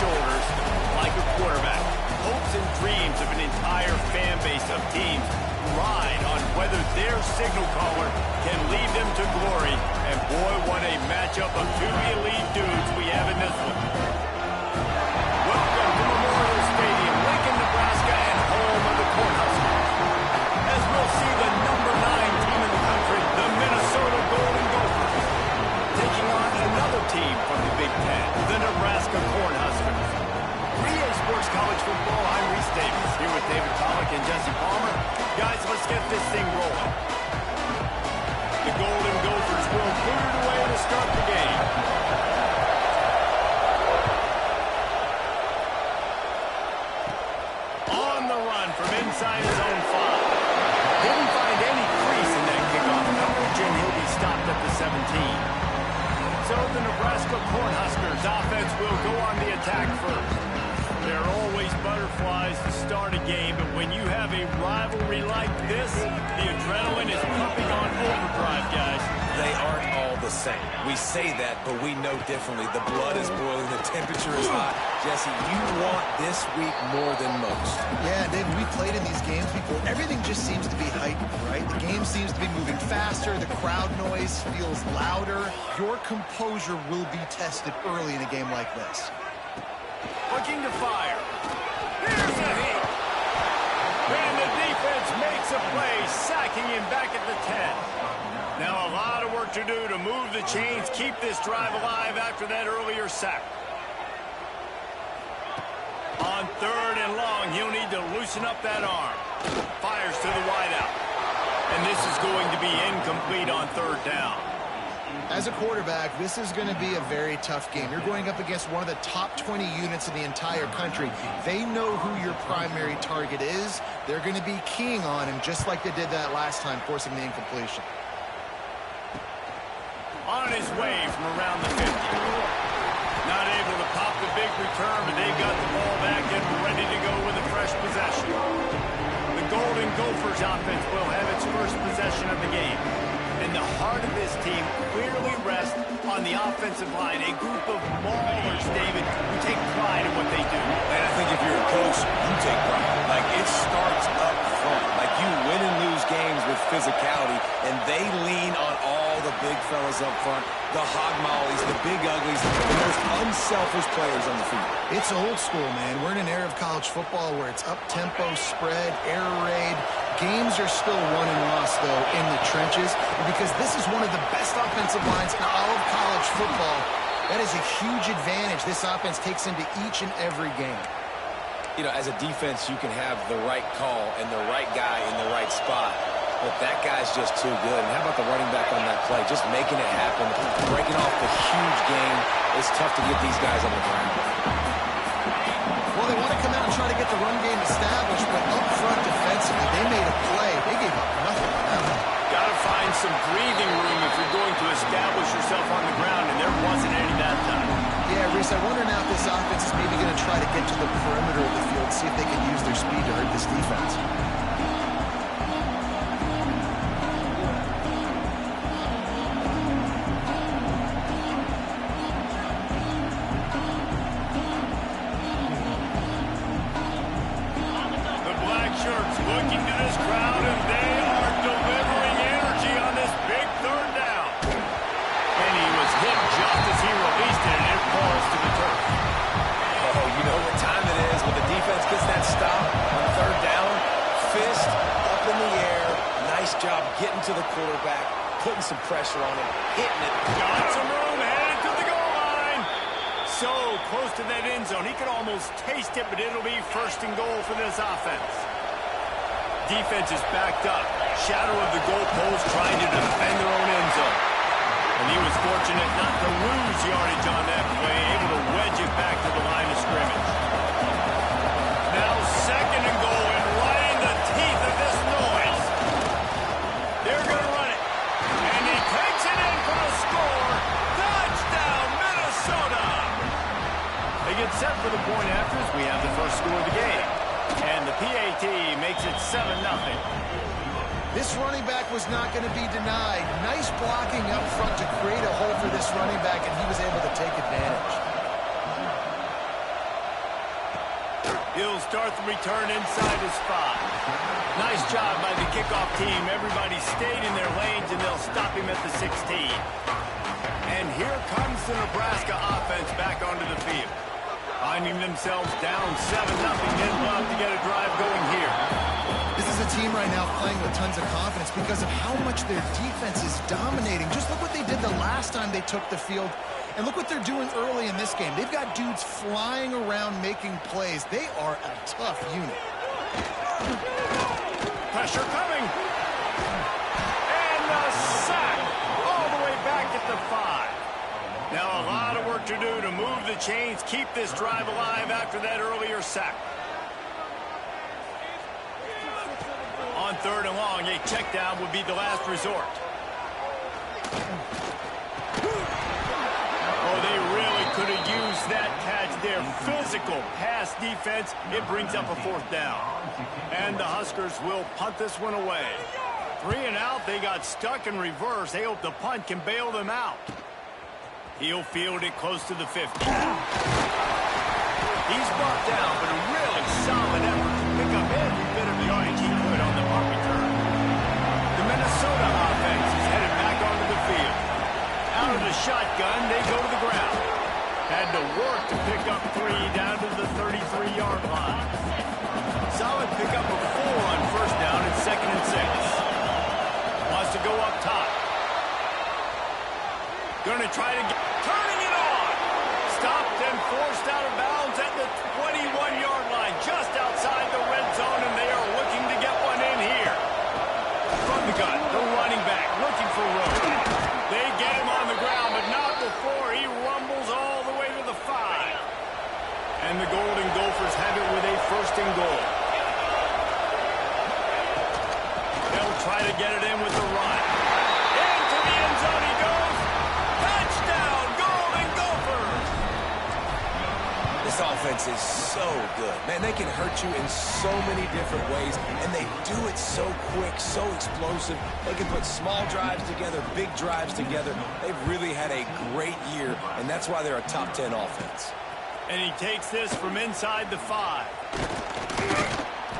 shoulders like a quarterback. Hopes and dreams of an entire fan base of teams ride on whether their signal caller can lead them to glory. And boy, what a matchup of two elite dudes we have in this one. Welcome to Memorial Stadium, Lincoln, Nebraska, and home of the Cornhuskers. As we'll see the number 9 team in the country, the Minnesota Golden Gophers, taking on another team from the Big Ten, the Nebraska Cornhuskers. 3A Sports College Football, I'm Reese Davis, here with David Pollock and Jesse Palmer. Guys, let's get this thing rolling. The Golden Gophers will put it away to start the game. On the run from inside his own 5. Didn't find any crease in that kickoff coverage, and he'll be stopped at the 17. So the Nebraska Cornhuskers offense will go on the attack first. There are always butterflies to start a game, but when you have a rivalry like this, the adrenaline is pumping on overdrive, guys. They aren't all the same. We say that, but we know differently. The blood is boiling, the temperature is hot. Jesse, you want this week more than most. Yeah, David, we played in these games before. Everything just seems to be heightened, right? The game seems to be moving faster. The crowd noise feels louder. Your composure will be tested early in a game like this. Looking to fire. Here's a hit. And the defense makes a play, sacking him back at the 10. Now a lot of work to do to move the chains, keep this drive alive after that earlier sack. On 3rd and long, he'll need to loosen up that arm. Fires to the wideout. And this is going to be incomplete on 3rd down. As a quarterback, this is going to be a very tough game. You're going up against one of the top 20 units in the entire country. They know who your primary target is. They're going to be keying on him just like they did that last time, forcing the incompletion. On his way from around the 50. Not able to pop the big return, but they've got the ball back and ready to go with a fresh possession. The Golden Gophers offense will have its first possession of the game. And the heart of this team clearly rests on the offensive line, a group of maulers, David, who take pride in what they do. And I think if you're a coach, you take pride. Like, it starts up front. Like, you win and lose games with physicality, and they lean on all the big fellas up front, the hog mollies, the big uglies, the most unselfish players on the field. It's old school, man. We're in an era of college football where it's up-tempo, spread, air raid. Games are still won and lost, though, in the trenches. Because this is one of the best offensive lines in all of college football. That is a huge advantage this offense takes into each and every game. You know, as a defense, you can have the right call and the right guy in the right spot. But that guy's just too good. And how about the running back on that play? Just making it happen, breaking off the huge game. It's tough to get these guys on the ground. Well, they want to come out and try to get the run game established, but up front defensively, they made a play. They gave up nothing on that one. Got to find some breathing room if you're going to establish yourself on the ground, and there wasn't any that time. Yeah, Reese, I wonder now if this offense is maybe going to try to get to the perimeter of the field, see if they can use their speed to hurt this defense. Looking to this crowd, and they are delivering energy on this big 3rd down. And he was hit just as he released it, and it falls to the turf. Oh, you know what time it is when the defense gets that stop on 3rd down. Fist up in the air. Nice job getting to the quarterback, putting some pressure on him, hitting it. Got some room, headed to the goal line. So close to that end zone, he could almost taste it, but it'll be 1st and goal for this offense. Defense is backed up. Shadow of the goalpost trying to defend their own end zone. And he was fortunate not to lose yardage on that play, able to wedge it back to the line of scrimmage. Now 2nd and goal, and right in the teeth of this noise. They're going to run it. And he takes it in for the score. Touchdown, Minnesota! They get set for the point after as we have the first score of the game. And the PAT makes it 7-0. This running back was not going to be denied. Nice blocking up front to create a hole for this running back, and he was able to take advantage. He'll start the return inside his 5. Nice job by the kickoff team. Everybody stayed in their lanes, and they'll stop him at the 16. And here comes the Nebraska offense back onto the field. Finding themselves down 7-0, they'd love to get a drive going here. This is a team right now playing with tons of confidence because of how much their defense is dominating. Just look what they did the last time they took the field. And look what they're doing early in this game. They've got dudes flying around making plays. They are a tough unit. Pressure coming. And a sack all the way back at the 5. Now a lot of work to do to move the chains, keep this drive alive after that earlier sack. On 3rd and long, a check down would be the last resort. Oh, they really could have used that catch there. Physical pass defense. It brings up a 4th down. And the Huskers will punt this one away. 3 and out. They got stuck in reverse. They hope the punt can bail them out. He'll field it close to the 50. He's brought down, but a really solid effort to pick up every bit of yardage he could on the punt return. The Minnesota offense is headed back onto the field. Out of the shotgun, they go to the ground. Had to work to pick up 3 down to the 33-yard line. Solid pickup of 4 on 1st down and 2nd and 6. Wants to go up top. Going to try to get... Turning it on! Stopped and forced out of bounds at the 21-yard line, just outside the red zone, and they are looking to get one in here. From the gun, the running back looking for room. They get him on the ground, but not before he rumbles all the way to the 5. And the Golden Gophers have it with a 1st and goal. They'll try to get it in with the run. Into the end zone he goes. Touchdown, Golden Gophers! This offense is so good. Man, they can hurt you in so many different ways, and they do it so quick, so explosive. They can put small drives together, big drives together. They've really had a great year, and that's why they're a top 10 offense. And he takes this from inside the 5.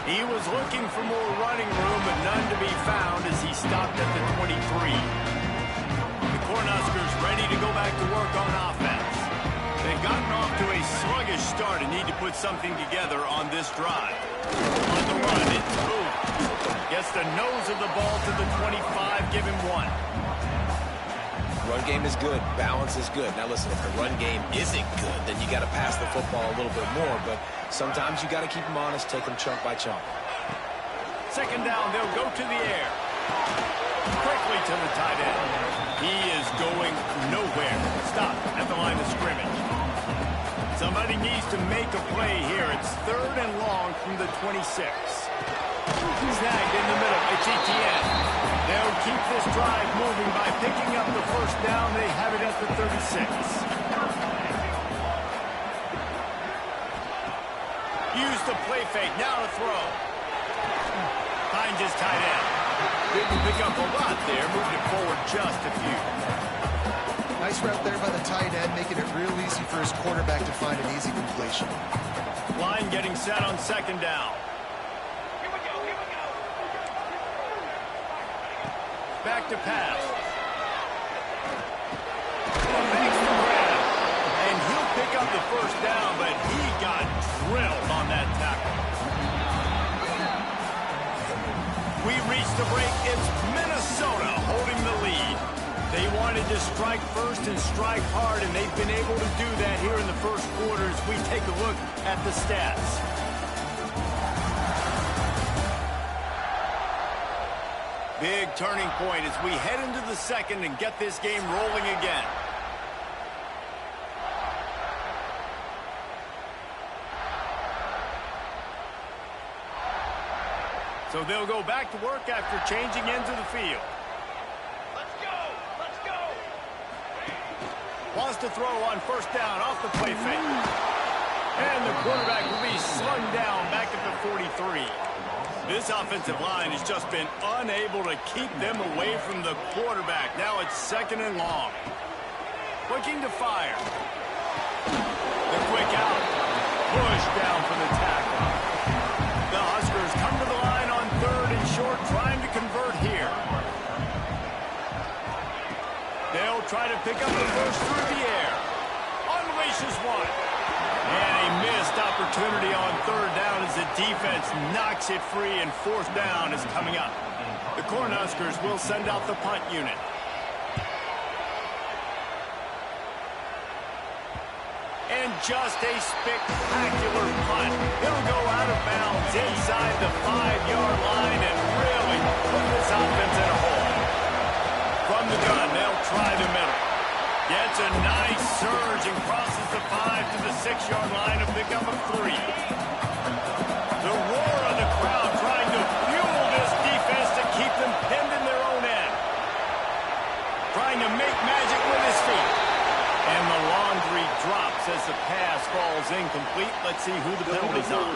He was looking for more running room, but none to be found as he stopped at the 23. The Cornhuskers ready to go back to work on offense. They've gotten off to a sluggish start and need to put something together on this drive. On the run, it's moved. Gets the nose of the ball to the 25, give him 1. Run game is good. Balance is good. Now listen, if the run game isn't good, then you got to pass the football a little bit more. But sometimes you got to keep them honest, take them chunk by chunk. 2nd down, they'll go to the air. Quickly to the tight end. He is going nowhere. Stop at the line of scrimmage. Somebody needs to make a play here. It's 3rd and long from the 26. Snagged in the middle. It's Etienne. They'll keep this drive moving by picking up the 1st down. They have it at the 36. Use the play fake. Now to throw. Finds his tight end. Didn't pick up a lot there. Moved it forward just a few. Nice route there by the tight end, making it real easy for his quarterback to find an easy completion. Line getting set on 2nd down. Back to pass. Makes the grab. And he'll pick up the 1st down, but he got drilled on that tackle. We reached the break. It's Minnesota holding the lead. They wanted to strike first and strike hard, and they've been able to do that here in the 1st quarter as we take a look at the stats. Big turning point as we head into the 2nd and get this game rolling again. So they'll go back to work after changing into the field. Let's go! Let's go! Wants to throw on 1st down off the play fake. And the quarterback will be slung down back at the 43. This offensive line has just been unable to keep them away from the quarterback. Now it's 2nd and long. Looking to fire. The quick out. Push down for the tackle. try to pick up the first through the air. Unleashes one. And a missed opportunity on third down as the defense knocks it free, and fourth down is coming up. The Cornhuskers will send out the punt unit. And just a spectacular punt. It'll go out of bounds inside the 5-yard line and really put this offense in a hole. From the gun, they'll try the middle. Gets a nice surge and crosses the 5 to the 6-yard line to pick up a 3. The roar of the crowd trying to fuel this defense to keep them pinned in their own end. Trying to make magic with his feet. And the laundry drops as the pass falls incomplete. Let's see who the penalty's on.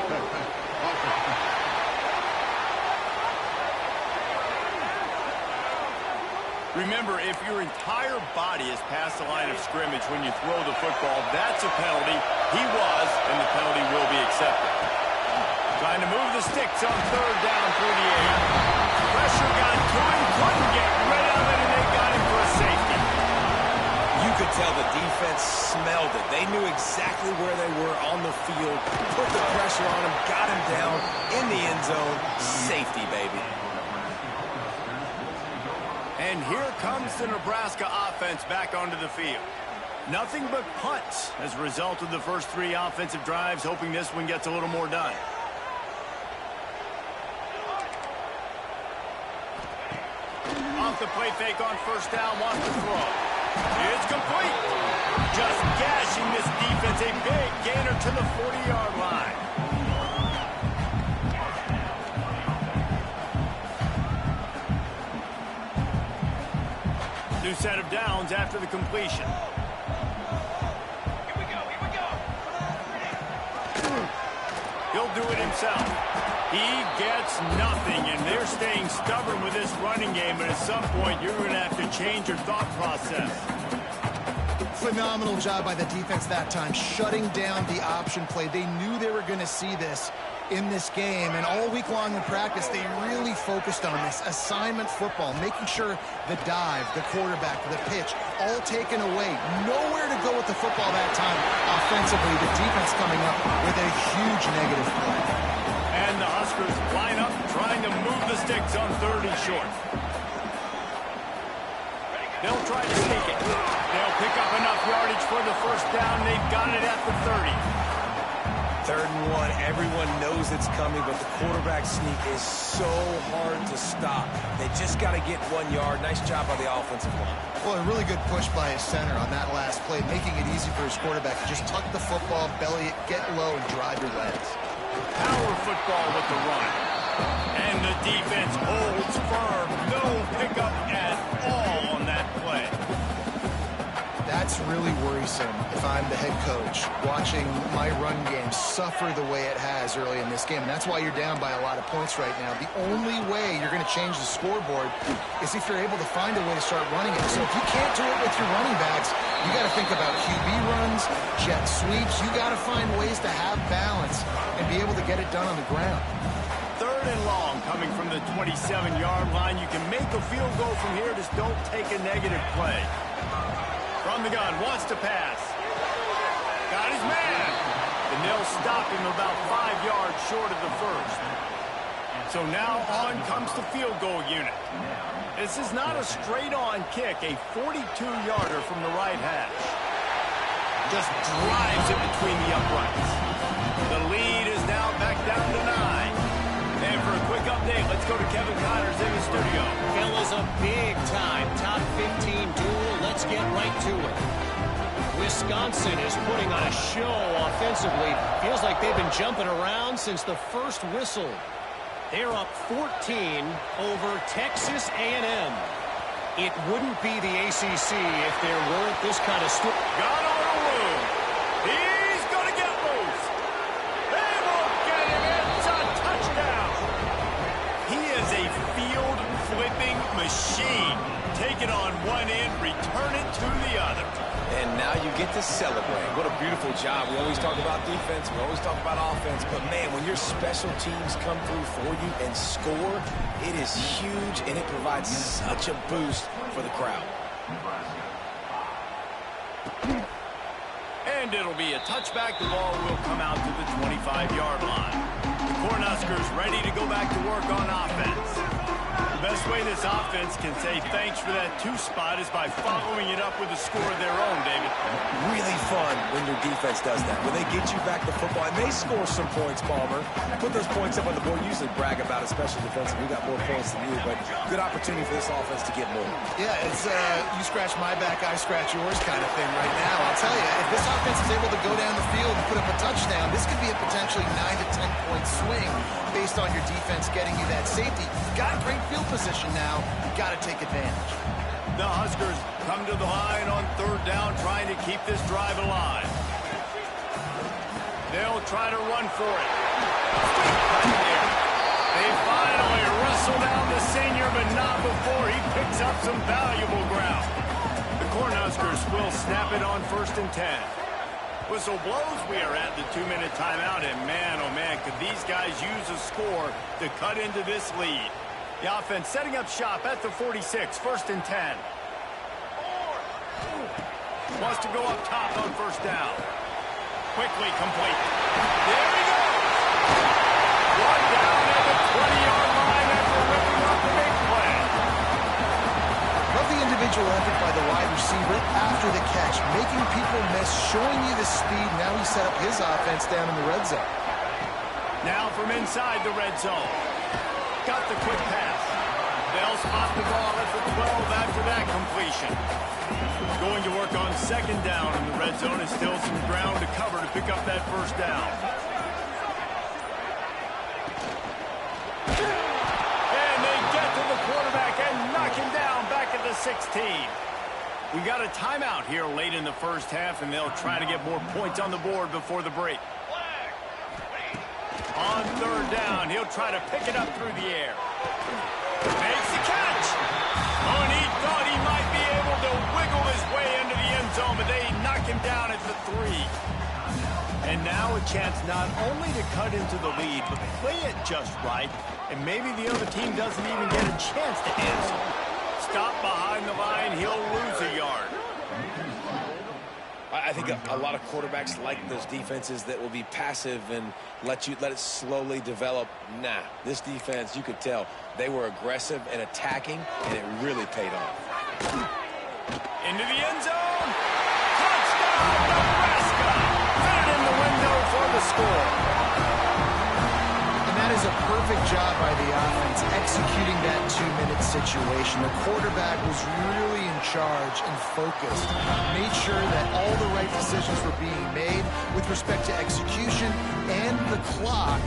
Remember, if your entire body is past the line of scrimmage when you throw the football, that's a penalty. He was, and the penalty will be accepted. Trying to move the sticks on third down through the air. Pressure got to him, couldn't get rid of it, and they got him for a safety. You could tell the defense smelled it. They knew exactly where they were on the field, put the pressure on him, got him down in the end zone. Safety, baby. And here comes the Nebraska offense back onto the field. Nothing but punts as a result of the first 3 offensive drives, hoping this one gets a little more done. Off the play fake on first down, wants to throw. It's complete. Just gashing this defense, a big gainer to the 40-yard line. New set of downs after the completion. Here we go. He'll do it himself. He gets nothing, and they're staying stubborn with this running game, but at some point you're going to have to change your thought process. Phenomenal job by the defense that time, shutting down the option play. They knew they were going to see this in this game, and all week long in practice, they really focused on this assignment football, making sure the dive, the quarterback, the pitch, all taken away. Nowhere to go with the football that time. Offensively, the defense coming up with a huge negative play. And the Huskers line up, trying to move the sticks on 30 short. They'll try to sneak it. They'll pick up enough yardage for the first down. They've got it at the 30. 3rd and 1, everyone knows it's coming, but the quarterback sneak is so hard to stop. They just got to get 1 yard. Nice job by the offensive line. Well, a really good push by his center on that last play, making it easy for his quarterback to just tuck the football, belly it, get low, and drive your legs. Power football with the run. And the defense holds firm. No pickup at all on that play. That's really worrisome if I'm the head coach, watching my run game suffer the way it has early in this game. And that's why you're down by a lot of points right now. The only way you're going to change the scoreboard is if you're able to find a way to start running it. So if you can't do it with your running backs, you got to think about QB runs, jet sweeps. You got to find ways to have balance and be able to get it done on the ground. 3rd and long coming from the 27-yard line. You can make a field goal from here. Just don't take a negative play. From the gun, wants to pass. Got his man. And they'll stop him about 5 yards short of the first. So now on comes the field goal unit. This is not a straight-on kick, a 42-yarder from the right hash. Just drives it between the uprights. The lead is now back down to 9. And for a quick update, let's go to Kevin Connors in the studio. Fellas, a big-time top 15 duel. Let's get right to it. Wisconsin is putting on a show offensively. Feels like they've been jumping around since the first whistle. They're up 14 over Texas A&M. It wouldn't be the ACC if there weren't this kind of Got on a room. He's going to get loose. They won't get him. It's a touchdown. He is a field-flipping machine. Take it on one end, return it to the other. And now you get to celebrate. What a beautiful job. We always talk about defense. We always talk about offense. But, man, when your special teams come through for you and score, it is huge, and it provides such a boost for the crowd. And it'll be a touchback. The ball will come out to the 25-yard line. The Cornhuskers ready to go back to work on offense. The best way this offense can say thanks for that 2 spot is by following it up with a score of their own, David. Really fun when your defense does that. When they get you back to football, and they score some points, Palmer. Put those points up on the board. Usually brag about it, especially defensive. We got more points than you, but good opportunity for this offense to get more. Yeah, it's you scratch my back, I scratch yours kind of thing right now. I'll tell you, if this offense is able to go down the field and put up a touchdown, this could be a potentially 9 to 10 point swing based on your defense getting you that safety. You've got great field position now. You've got to take advantage. The Huskers come to the line on 3rd down, trying to keep this drive alive. They'll try to run for it. They finally wrestle down the senior, but not before he picks up some valuable ground. The Cornhuskers will snap it on 1st and 10. Whistle blows. We are at the 2-minute timeout, and man, oh man, could these guys use a score to cut into this lead. The offense setting up shop at the 46, 1st and 10. Wants to go up top on 1st down. Quickly complete. There he goes. 1 down at the 20-yard line after ripping up the big play. Love the individual effort by the wide receiver after the catch, making people miss, showing you the speed. Now he set up his offense down in the red zone. Now from inside the red zone. Got the quick pass. They'll spot the ball at the 12 after that completion. Going to work on 2nd down in the red zone, and still some ground to cover to pick up that 1st down. And they get to the quarterback and knock him down back at the 16. We got a timeout here late in the 1st half, and they'll try to get more points on the board before the break. On 3rd down, he'll try to pick it up through the air. Makes the catch. Oh, and he thought he might be able to wiggle his way into the end zone, but they knock him down at the 3. And now a chance not only to cut into the lead, but play it just right, and maybe the other team doesn't even get a chance to answer. Stop behind the line, he'll lose a yard. I think a lot of quarterbacks like those defenses that will be passive and let it slowly develop. Nah, this defense, you could tell, they were aggressive and attacking, and it really paid off. Into the end zone. Touchdown, Nebraska. Fit in the window for the score. And that is a perfect job by the offense, executing that 2-minute situation. The quarterback was really in charge and focused, made sure that all the right decisions were being made with respect to execution and the clock.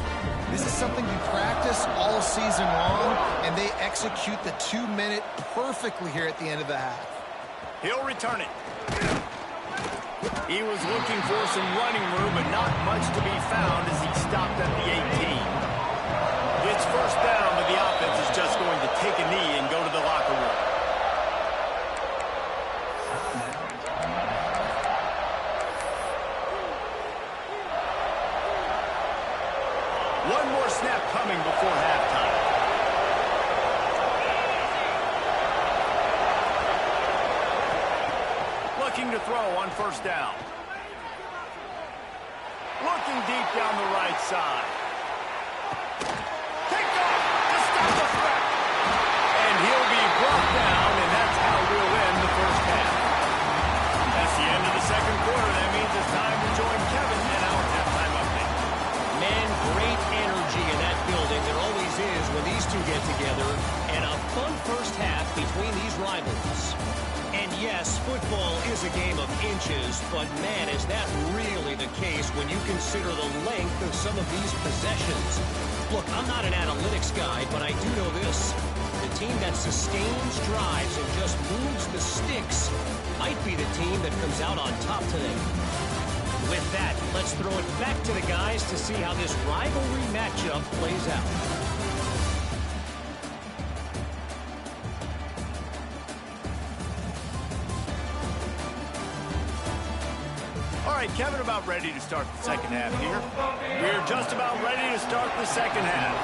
This is something you practice all season long, and they execute the 2-minute perfectly here at the end of the half. He'll return it. He was looking for some running room, but not much to be found as he stopped at the 18. It's 1st down, but the offense is just going to take a knee and go to the locker room. One more snap coming before halftime. Looking to throw on 1st down. Looking deep down the right side. Picked off to stop the threat. And he'll be brought down, and that's how we'll end the 1st half. That's the end of the 2nd quarter. That means it's time to join Kevin in our halftime update. Man, great energy in that building. There always is when these two get together. And a fun 1st half between these rivals. And yes, football is a game of inches, but man, is that really the case when you consider the length of some of these possessions. Look, I'm not an analytics guy, but I do know this. The team that sustains drives and just moves the sticks might be the team that comes out on top today. With that, let's throw it back to the guys to see how this rivalry matchup plays out. All right, Kevin, about ready to start the 2nd half here. We're just about ready to start the 2nd half.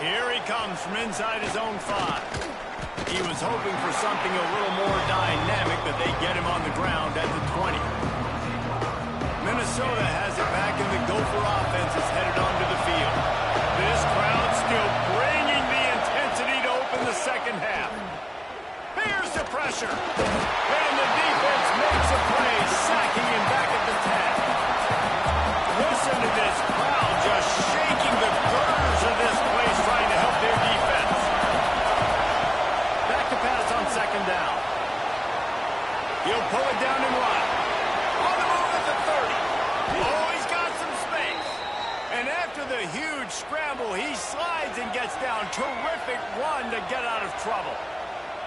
Here he comes from inside his own 5. He was hoping for something a little more dynamic, but they get him on the ground at the 20. Minnesota has it back, and the Gopher offense is headed onto the field. This crowd still bringing the intensity to open the second half. Here's the pressure. And the defense makes a play, sacking him back at the 10. Listen to this crowd just shaking the girders of this place, trying to help their defense. Back to pass on second down. He'll pull it down and run. On the move at the 30. Oh, he's got some space. And after the huge scramble, he slides and gets down. Terrific run to get out of trouble.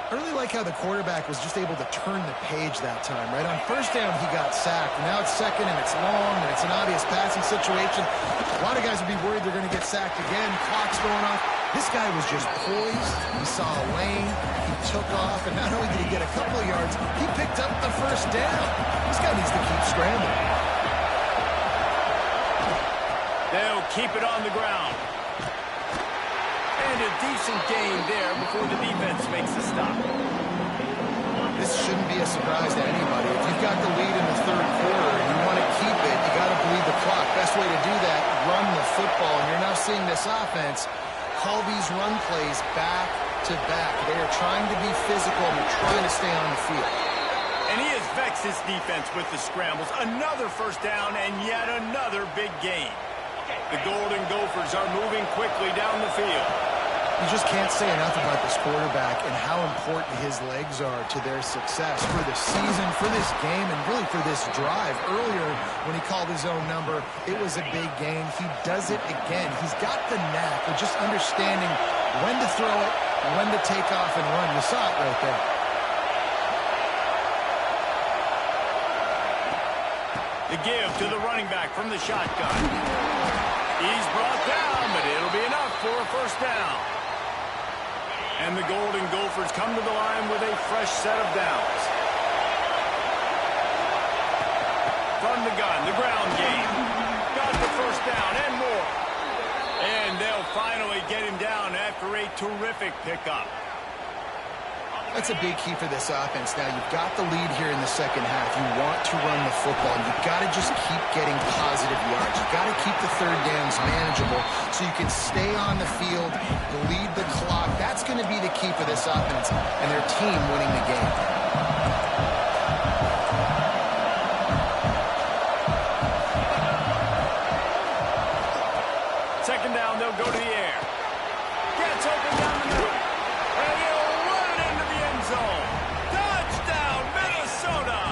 I really like how the quarterback was just able to turn the page that time, right? On first down, he got sacked. Now it's second, and it's long, and it's an obvious passing situation. A lot of guys would be worried they're going to get sacked again. Clock's going off. This guy was just poised. He saw a lane. He took off, and not only did he get a couple of yards, he picked up the first down. This guy needs to keep scrambling. They'll keep it on the ground. And a decent gain there before the defense makes a stop. This shouldn't be a surprise to anybody. If you've got the lead in the third quarter and you want to keep it, you got to bleed the clock. Best way to do that, run the football. And you're now seeing this offense call these run plays back to back. They are trying to be physical and they're trying to stay on the field. And he has vexed his defense with the scrambles. Another first down and yet another big gain. The Golden Gophers are moving quickly down the field. You just can't say enough about this quarterback and how important his legs are to their success for the season, for this game, and really for this drive. Earlier, when he called his own number, it was a big gain. He does it again. He's got the knack of just understanding when to throw it, when to take off and run. You saw it right there. The give to the running back from the shotgun. He's brought down, but it'll be enough for a first down. And the Golden Gophers come to the line with a fresh set of downs. From the gun, the ground game. Got the first down and more. And they'll finally get him down after a terrific pickup. That's a big key for this offense. Now, you've got the lead here in the second half. You want to run the football. You've got to just keep getting positive yards. You've got to keep the third downs manageable so you can stay on the field, lead the clock. That's going to be the key for this offense and their team winning the game. Second down, they'll go to the air. Gets open down the middle. And he'll run it into the end zone. Touchdown, Minnesota!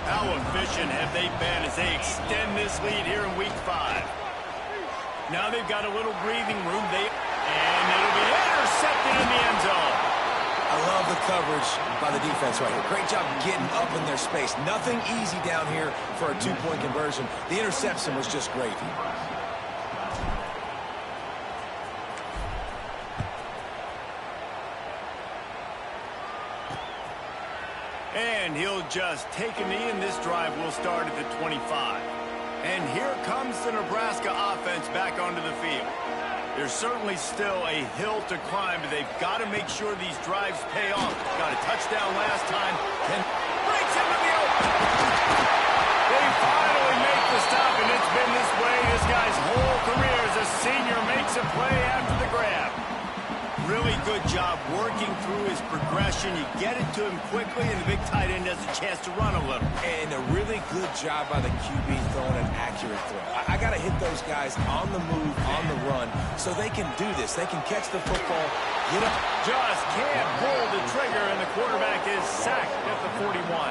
How efficient have they been as they extend this lead here in Week 5? Now they've got a little breathing room. And it'll be intercepted in the end zone. I love the coverage by the defense right here. Great job getting up in their space. Nothing easy down here for a two-point conversion. The interception was just great. And he'll just take a knee, and this drive will start at the 25. And here comes the Nebraska offense back onto the field. There's certainly still a hill to climb, but they've got to make sure these drives pay off. Got a touchdown last time and breaks into the open. They finally make the stop, and it's been this way this guy's whole career as a senior makes a play after the grab. Really good job working through his progression. You get it to him quickly, and the big tight end has a chance to run a little. And a really good job by the QB throwing an accurate throw. I got to hit those guys on the move, on the run, so they can do this. They can catch the football, get up. Just can't pull the trigger, and the quarterback is sacked at the 41.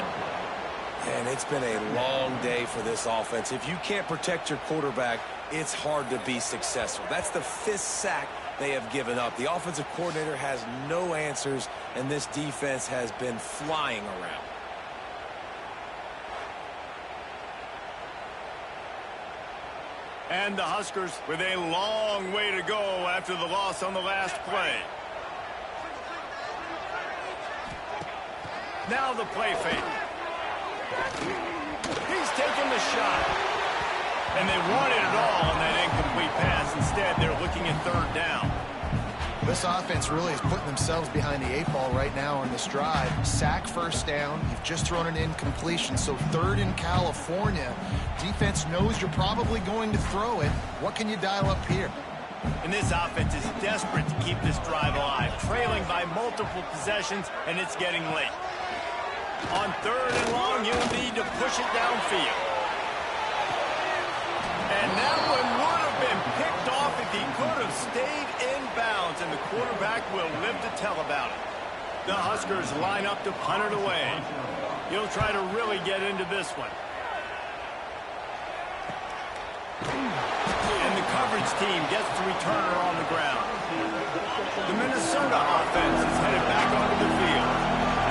And it's been a long day for this offense. If you can't protect your quarterback, it's hard to be successful. That's the 5th sack they have given up. The offensive coordinator has no answers, and this defense has been flying around. And the Huskers with a long way to go after the loss on the last play. Now the play fake. He's taking the shot. And they wanted it all on that incomplete pass. Instead, they're looking at third down. This offense really is putting themselves behind the 8 ball right now on this drive. Sack first down. You've just thrown an incompletion, so 3rd in California. Defense knows you're probably going to throw it. What can you dial up here? And this offense is desperate to keep this drive alive, trailing by multiple possessions, and it's getting late. On 3rd and long, you'll need to push it downfield. And that one would have been picked off if he could have stayed in bounds, and the quarterback will live to tell about it. The Huskers line up to punt it away. He'll try to really get into this one. And the coverage team gets the returner on the ground. The Minnesota offense is headed back onto the field.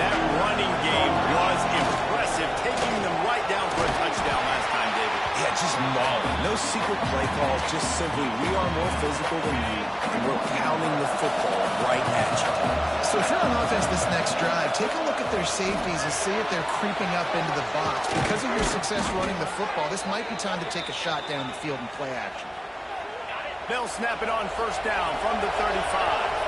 That running game was impressive, taking them right down for a touchdown last time, David. Yeah, just mauling. No secret play calls, just simply we are more physical than you, and we're pounding the football right at you. So if you're on offense this next drive, take a look at their safeties and see if they're creeping up into the box. Because of your success running the football, this might be time to take a shot down the field and play action. They'll snap it on first down from the 35.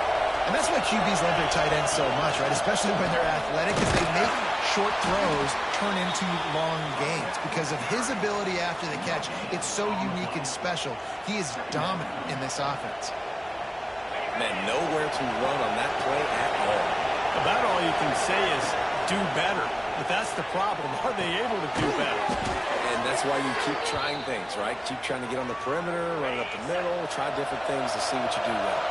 And that's why QBs love their tight ends so much, right? Especially when they're athletic, because they make short throws turn into long gains. Because of his ability after the catch, it's so unique and special. He is dominant in this offense. Man, nowhere to run on that play at all. About all you can say is do better. But that's the problem. Are they able to do better? And that's why you keep trying things, right? Keep trying to get on the perimeter, run it up the middle, try different things to see what you do well.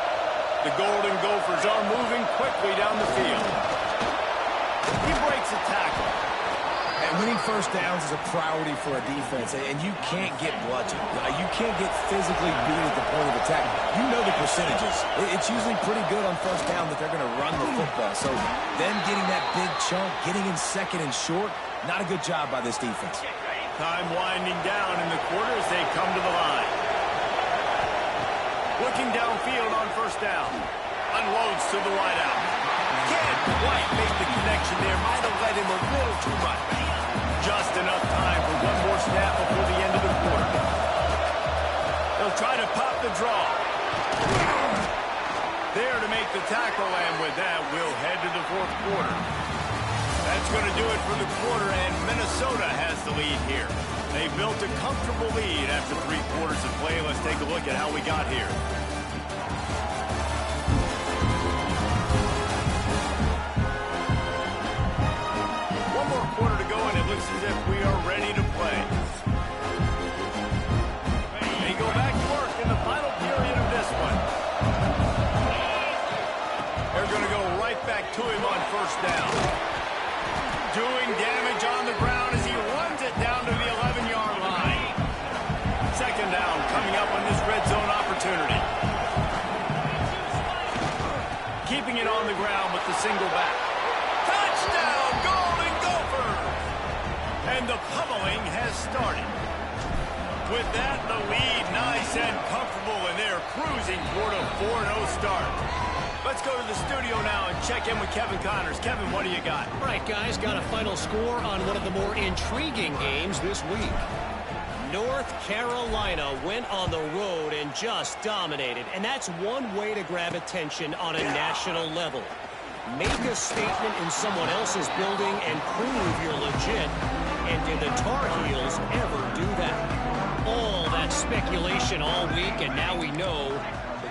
The Golden Gophers are moving quickly down the field. He breaks a tackle. And winning first downs is a priority for a defense, and you can't get bludgeoned. You can't get physically beat at the point of attack. You know the percentages. It's usually pretty good on first down that they're going to run the football. So them getting that big chunk, getting in 2nd and short, not a good job by this defense. Time winding down in the quarter as they come to the line. Looking downfield on first down. Unloads to the wideout. Can't quite make the connection there. Might have led him a little too much. Just enough time for one more snap before the end of the quarter. They'll try to pop the draw. There to make the tackle, and with that, we'll head to the 4th quarter. That's going to do it for the quarter, and Minnesota has the lead here. They built a comfortable lead after 3 quarters of play. Let's take a look at how we got here. One more quarter to go, and it looks as if we are ready to play. They go back to work in the final period of this one. They're going to go right back to him on first down. Doing damage on the ground as he runs it down to the 11-yard line. 2nd down coming up on this red zone opportunity. Keeping it on the ground with the single back. Touchdown, Golden Gophers! And the pummeling has started. With that, the lead nice and comfortable, and they're cruising toward a 4-0 start. Let's go to the studio now and check in with Kevin Connors. Kevin, what do you got? All right, guys, got a final score on one of the more intriguing games this week. North Carolina went on the road and just dominated, and that's one way to grab attention on a national level. Make a statement in someone else's building and prove you're legit, and did the Tar Heels ever do that? All that speculation all week, and now we know.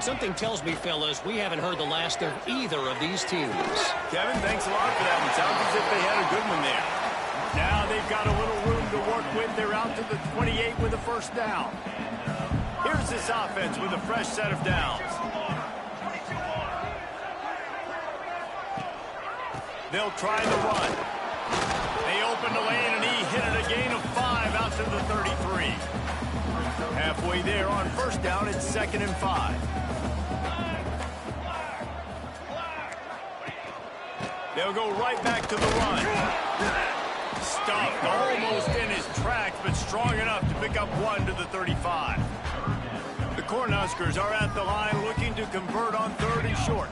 Something tells me, fellas, we haven't heard the last of either of these teams. Kevin, thanks a lot for that one. Sounds as if they had a good one there. Now they've got a little room to work with. They're out to the 28 with a first down. Here's this offense with a fresh set of downs. They'll try the run. They open the lane, and he hit it a gain of 5 out to the 33. Halfway there on first down, it's 2nd and 5. They'll go right back to the run. Stuffed almost in his tracks, but strong enough to pick up 1 to the 35. The Cornhuskers are at the line looking to convert on 3rd and short.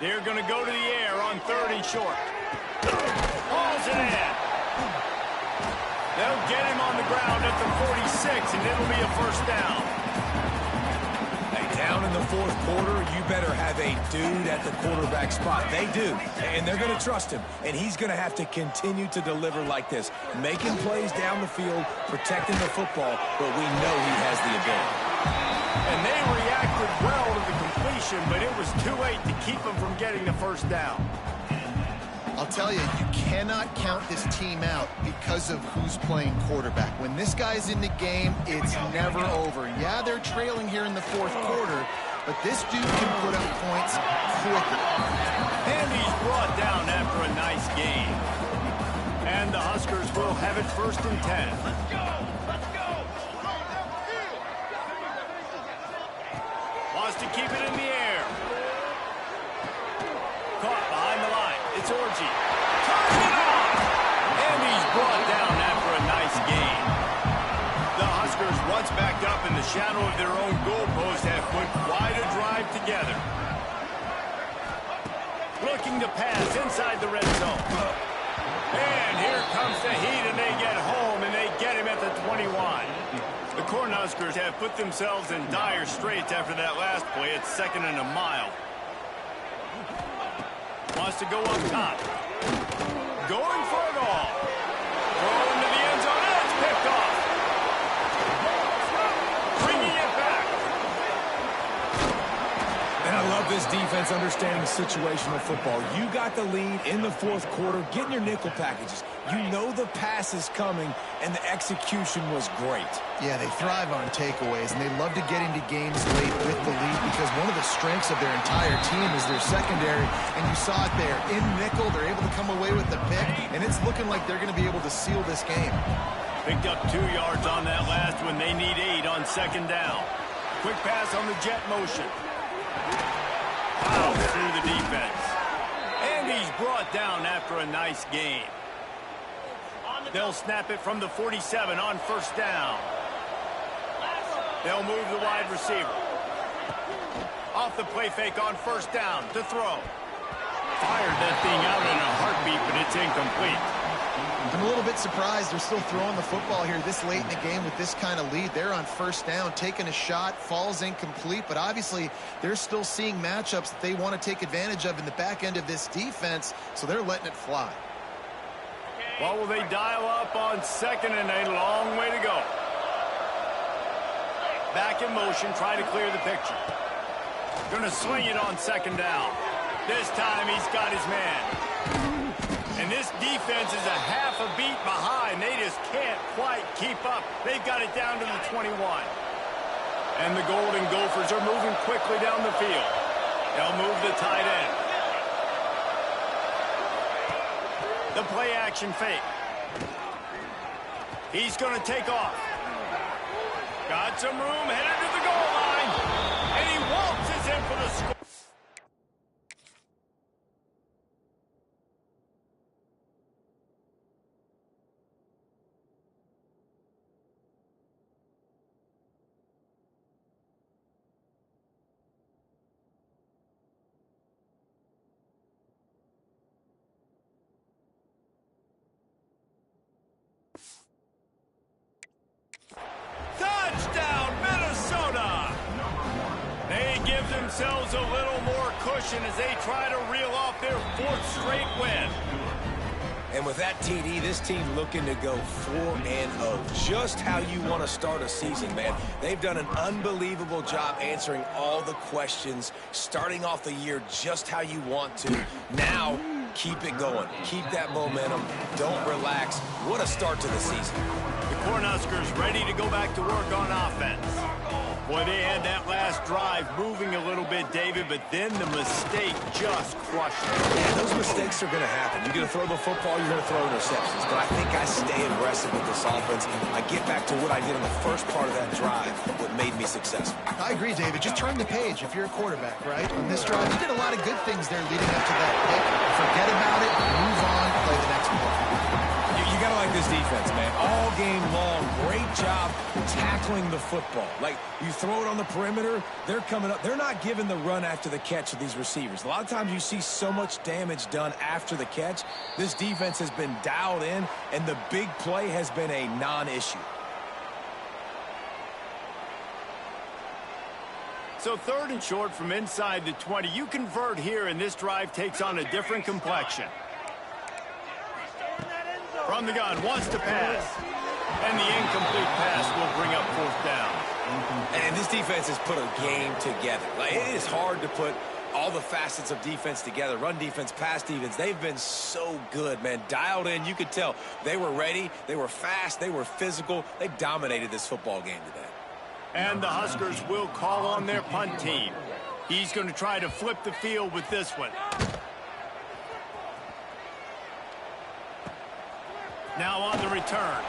They're going to go to the air on 3rd and short. Hauls it in. They'll get him on the ground at the 46, and it'll be a first down. Down in the fourth quarter, you better have a dude at the quarterback spot. They do, and they're going to trust him. And he's going to have to continue to deliver like this, making plays down the field, protecting the football, but we know he has the ability. And they reacted well to the completion, but it was too late to keep them from getting the first down. I'll tell you, you cannot count this team out because of who's playing quarterback. When this guy's in the game, it's never over. Yeah, they're trailing here in the fourth quarter, but this dude can put up points quickly. And he's brought down after a nice game. And the Huskers will have it 1st and 10. Let's go! Let's go! Wants to keep it in the air. Caught behind the line. It's Orji. Touchdown! And he's brought down after a nice game. The Huskers, once backed up in the shadow of their own goalpost, have put quite a drive together. Looking to pass inside the red zone. And here comes the heat, and they get home, and they get him at the 21. The Cornhuskers have put themselves in dire straits after that last play. It's 2nd and a mile. Wants to go up top. Going for it all. Throw into the end zone, and it's picked off. Bringing it back. And I love this defense understanding situational football. You got the lead in the fourth quarter, getting your nickel packages. You know the pass is coming, and the execution was great. Yeah, they thrive on takeaways, and they love to get into games late with the lead because one of the strengths of their entire team is their secondary, and you saw it there. In nickel, they're able to come away with the pick, and it's looking like they're going to be able to seal this game. Picked up 2 yards on that last one. They need 8 on 2nd down. Quick pass on the jet motion. Wow, through the defense. And he's brought down after a nice game. They'll snap it from the 47 on 1st down. They'll move the wide receiver. Off the play fake on 1st down to throw. Fired that thing out in a heartbeat, but it's incomplete. I'm a little bit surprised they're still throwing the football here this late in the game with this kind of lead. They're on 1st down, taking a shot, falls incomplete, but obviously they're still seeing matchups that they want to take advantage of in the back end of this defense, so they're letting it fly. Well, will they dial up on 2nd and a long way to go? Back in motion, try to clear the picture. Gonna swing it on 2nd down. This time he's got his man. And this defense is a half a beat behind. They just can't quite keep up. They've got it down to the 21. And the Golden Gophers are moving quickly down the field. They'll move the tight end. The play action fake. He's going to take off. Got some room, headed to the goal line. And he waltzes in for the score. Touchdown, Minnesota! They give themselves a little more cushion as they try to reel off their 4th straight win. And with that TD, this team looking to go 4-0. Just how you want to start a season, man. They've done an unbelievable job answering all the questions, starting off the year just how you want to. Now, keep it going. Keep that momentum. Don't relax. What a start to the season. The Cornhuskers ready to go back to work on offense. Boy, they had that last drive moving a little bit, David, but then the mistake just crushed them. Yeah, those mistakes are going to happen. You're going to throw the football, you're going to throw interceptions. But I think I stay aggressive with this offense. I get back to what I did in the first part of that drive, what made me successful. I agree, David. Just turn the page if you're a quarterback, right? On this drive, you did a lot of good things there leading up to that pick. Forget about it, move on, play the next play. You got to like this defense, man. All game long, great job tackling the football. Like, you throw it on the perimeter, they're coming up. They're not giving the run after the catch of these receivers. A lot of times you see so much damage done after the catch. This defense has been dialed in, and the big play has been a non-issue. So 3rd and short from inside the 20. You convert here, and this drive takes on a different complexion. From the gun, wants to pass. And the incomplete pass will bring up 4th down. And this defense has put a game together. Like, it is hard to put all the facets of defense together. Run defense, pass defense. They've been so good, man. Dialed in. You could tell they were ready. They were fast. They were physical. They dominated this football game today. And the Huskers will call on their punt team. He's going to try to flip the field with this one. Now on the return.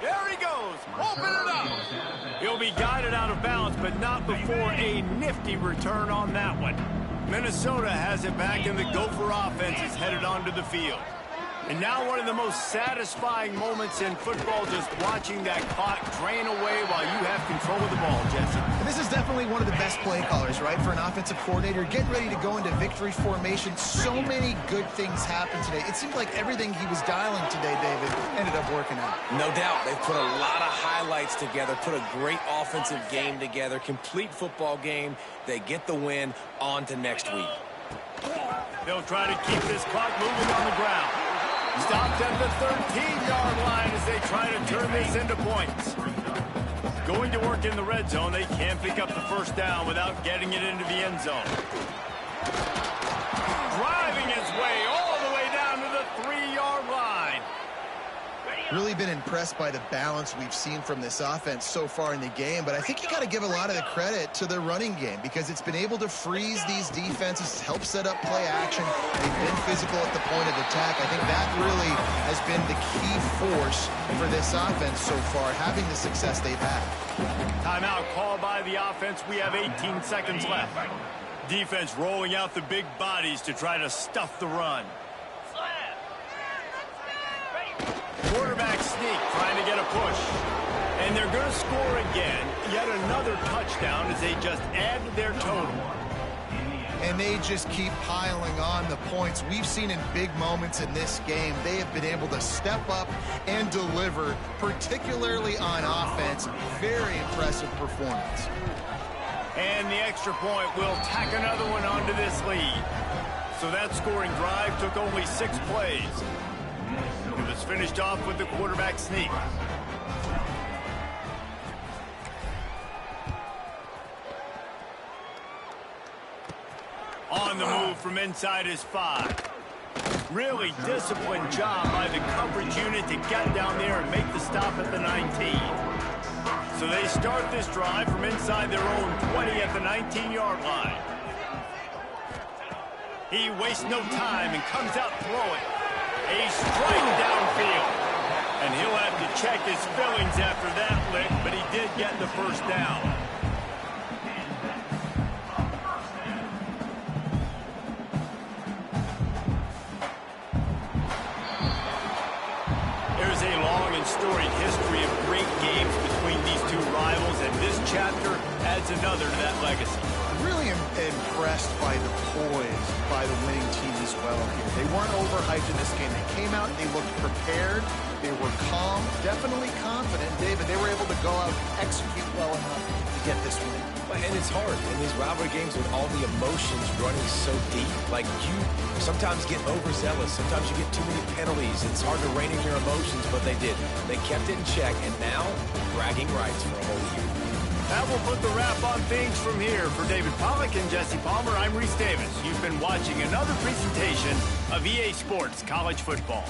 There he goes. Open it up. He'll be guided out of bounds, but not before a nifty return on that one. Minnesota has it back, and the Gopher offense is headed onto the field. And now one of the most satisfying moments in football, just watching that clock drain away while you have control of the ball, Jesse. This is definitely one of the best play callers, right, for an offensive coordinator. Getting ready to go into victory formation. So many good things happened today. It seemed like everything he was dialing today, David, ended up working out. No doubt. They've put a lot of highlights together, put a great offensive game together, complete football game. They get the win. On to next week. They'll try to keep this clock moving on the ground. Stopped at the 13-yard line as they try to turn this into points. Going to work in the red zone. They can't pick up the 1st down without getting it into the end zone. Driving his way all the way down to the 3-yard line. Really been impressed by the balance we've seen from this offense so far in the game, but I think you got to give a lot of the credit to the running game because it's been able to freeze these defenses, help set up play action. They've been physical at the point of attack. I think that really has been the key force for this offense so far, having the success they've had. Timeout called by the offense. We have 18 seconds left. Defense rolling out the big bodies to try to stuff the run. Quarterback sneak, trying to get a push. And they're going to score again. Yet another touchdown as they just add to their total. And they just keep piling on the points. We've seen in big moments in this game, they have been able to step up and deliver, particularly on offense. Very impressive performance. And the extra point will tack another one onto this lead. So that scoring drive took only 6 plays. It was finished off with the quarterback sneak. On the move from inside his 5. Really disciplined job by the coverage unit to get down there and make the stop at the 19. So they start this drive from inside their own 20 at the 19-yard line. He wastes no time and comes out throwing. A strike downfield. And he'll have to check his fillings after that lick, but he did get the 1st down. There's a long and storied history of great games between these two rivals, and this chapter adds another to that legacy. Really impressed by the poise by the winning team as well here. They weren't overhyped in this game. They came out and they looked prepared. They were calm, definitely confident. David, they were able to go out and execute well enough to get this win. And it's hard in these rivalry games with all the emotions running so deep. Like, you sometimes get overzealous. Sometimes you get too many penalties. It's hard to rein in your emotions, but they did. They kept it in check, and now bragging rights for a whole year. That will put the wrap on things from here. For David Pollack and Jesse Palmer, I'm Reese Davis. You've been watching another presentation of EA Sports College Football.